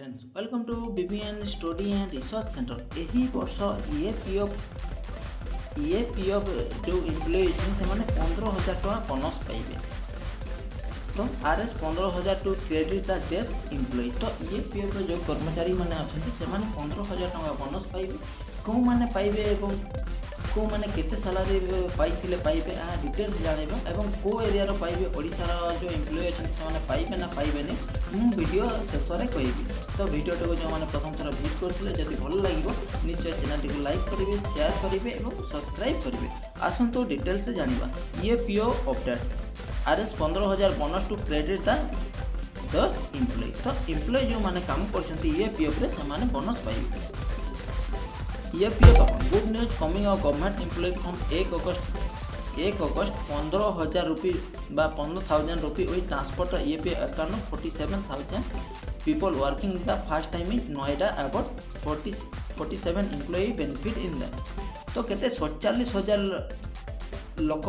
Friends welcome to BBN study and research centre. यही वर्ष ईएपीएफ जो एम्प्लॉय से 15,000 टका बोनस पाइबे। तो RS 15,000 to credit the death employ. तो ईएपीएफ जो कर्मचारी मैंने अच्छा से 15,000 टका बोनस पाइबे। कौ मैंने पाइबे एवं कौ मैंने केते सैलरी पाइथिले पाइबे आ डिटेल्स जानिबा एवं को एरिया रो पाइबे ओडिसा रो जो एम्प्लॉय अछन से पाइबे ना पाइबेनी मु वीडियो शेष रे कहबी। तो वीडियो को जो मैंने प्रथम थर विजिट करथिले जदि भल लागिवो निश्चय चैनल को लाइक करिवे, शेयर करिवे एवं सब्सक्राइब करिवे। आसंतो डिटेल्स जानिबा। EPFO update RS 15,000 bonus to credit the employ. तो एम्प्लॉय जो माने काम करछंती ईएपीएफ रे से माने बोनस पाइबे। EPF good news coming a government employ from 1 August 15,000 rupee बा 15,000 rupee will transfer to EPF account 47,000 people working the first time in Noida about 47 employee benefit in that। तो केते 47,000 लोक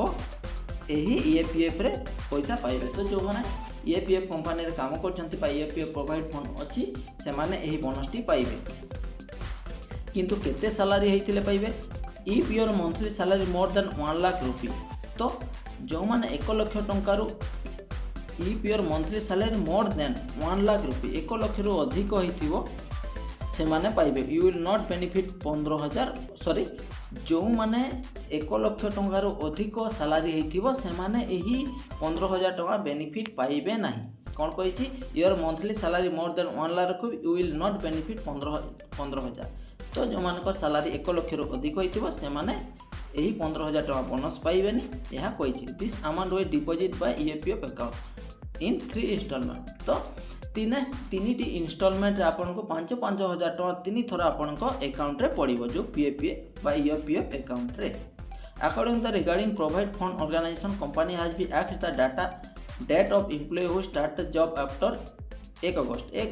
यही ईएपीएफ रे पैसा पाइबे। तो जो माने ईएपीएफ कंपनी रे काम करछंती पा ईएपीएफ प्रोवाइड फंड अछि से माने एही बोनस टी पाइबे। किंतु केते सैलरी हेतिले पाइबे। If your monthly salary more than 1 lakh rupee. तो जो माने 1 लाख टंका रु if your monthly salary more than 1 lakh rupee 1 lakh रु अधिक होइथिबो से माने पाइबे। You will not benefit 15,000 sorry जो माने 1 लाख टंका रु अधिक सैलरी हेतिबो से माने एही 15,000 टका बेनिफिट पाइबे नाही। कौन कही your monthly salary more than 1 lakh rupee you will not benefit 15,000। तो जो मान सैलरी 1 लाख रु अधिक होइथिबो से माने एही 15,000 टका बोनस पाइबेनी। यह कही this amount will deposit by EPF account in 3 instalment. तो तीन इंस्टॉलमेंट आपन को 5,000 टका 3 थर आपन को अकाउंट रे पड़िबो जो पीएपीएफ बाय ईएपीएफ अकाउंट रे। According the regarding provide fund organisation company has be act the data date of employ who start the job after 1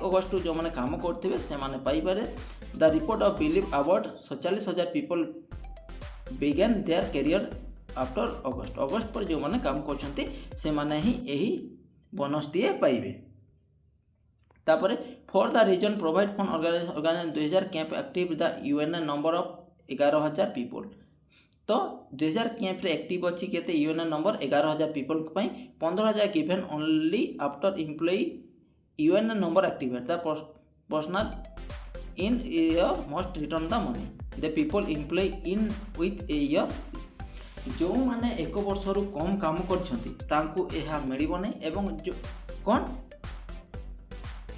August जो मैंने काम करते से माने पाइबारे। The report of believe about 47,000 people begin their career after August पर जो मैंने काम करछंती से माने ही यही बोनस टी पाइबे। तापरे for the reason provide fund organisation 2000 camp active the UAN number of 11,000 people. तो 2000 कैंप रे एक्टिव अछि केते UNA number 11,000 people pay 15,000 given only after employ UNA number activate the personal in year must return the money the people employ in with a year. जो माने 1 वर्ष रु कम काम करछंती तांकू एहा मिलिबो नै एवं जो कोन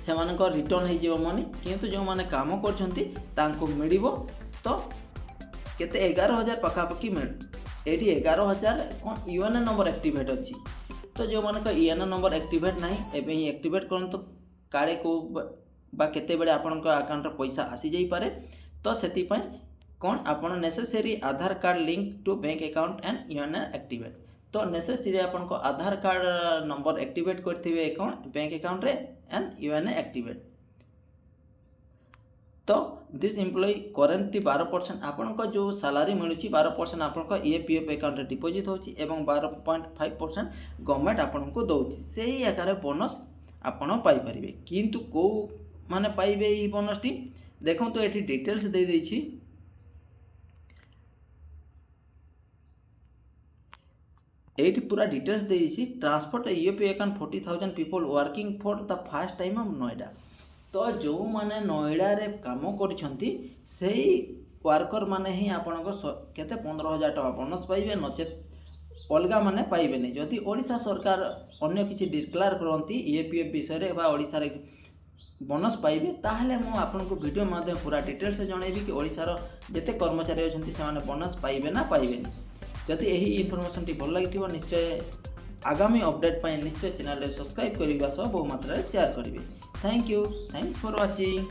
से मानको रिटर्न हे जेबो मनी। किंतु जो माने काम करछंती तांकू मिलिबो। तो केते 11,000 पकापकी मिल एठी 11,000 कोन यूएनए नंबर एक्टिवेट अछि। तो जो मानक ईएनए नंबर एक्टिवेट नहीं एबे ही एक्टिवेट करन तो काले को बा केते बेले आपन को अकाउंट पैसा आसी जाई पारे। तो सेति पय कोन आपन necessary Aadhaar card link to bank account and UAN activate. तो नेसेसरी आपन को आधार कार्ड नंबर एक्टिवेट करथिबे अकाउंट बैंक अकाउंट रे एंड ईएनए एक्टिवेट। तो दिस एम्प्लॉय करेंटली 12% आपन को जो सैलरी मिलुची 12% आपन को ईएपीएफ अकाउंट रे डिपॉजिट होची एवं 12.5% गवर्नमेंट आपन को दोची। सेही आकार बोनस आपन पाई परिबे। किंतु को माने पाइबे ई बोनस टी देखो तो एठी डिटेल्स दे देछि। एठी पूरा डिटेल्स दे देछि। Transfer to EPF account 40,000 people working for the first time of Noida. तो जो माने नोएडा रे काम करछंती सेही वर्कर माने ही आपन को केते 15,000 टका बोनस पाइबे नचेत अलगा माने पाइबे नै। जदि ओडिसा सरकार अन्य किछि डिक्लेयर करंती ईएपीएफ विषय रे बा ओडिसा रे बोनस पाइबे ताहले मु आपन को वीडियो माध्यम पूरा डिटेल्स से जणैबी कि ओडिसा रो जते कर्मचारी अछंती से माने बोनस पाइबे ना पाइबे नै। जदि एही इन्फॉर्मेशन टी भल लागिथिबो निश्चय आगामी अपडेट पाई निश्चय चैनल रे सब्सक्राइब करिबा सह बहु मात्रा रे शेयर करिवे। Thank you, thanks for watching.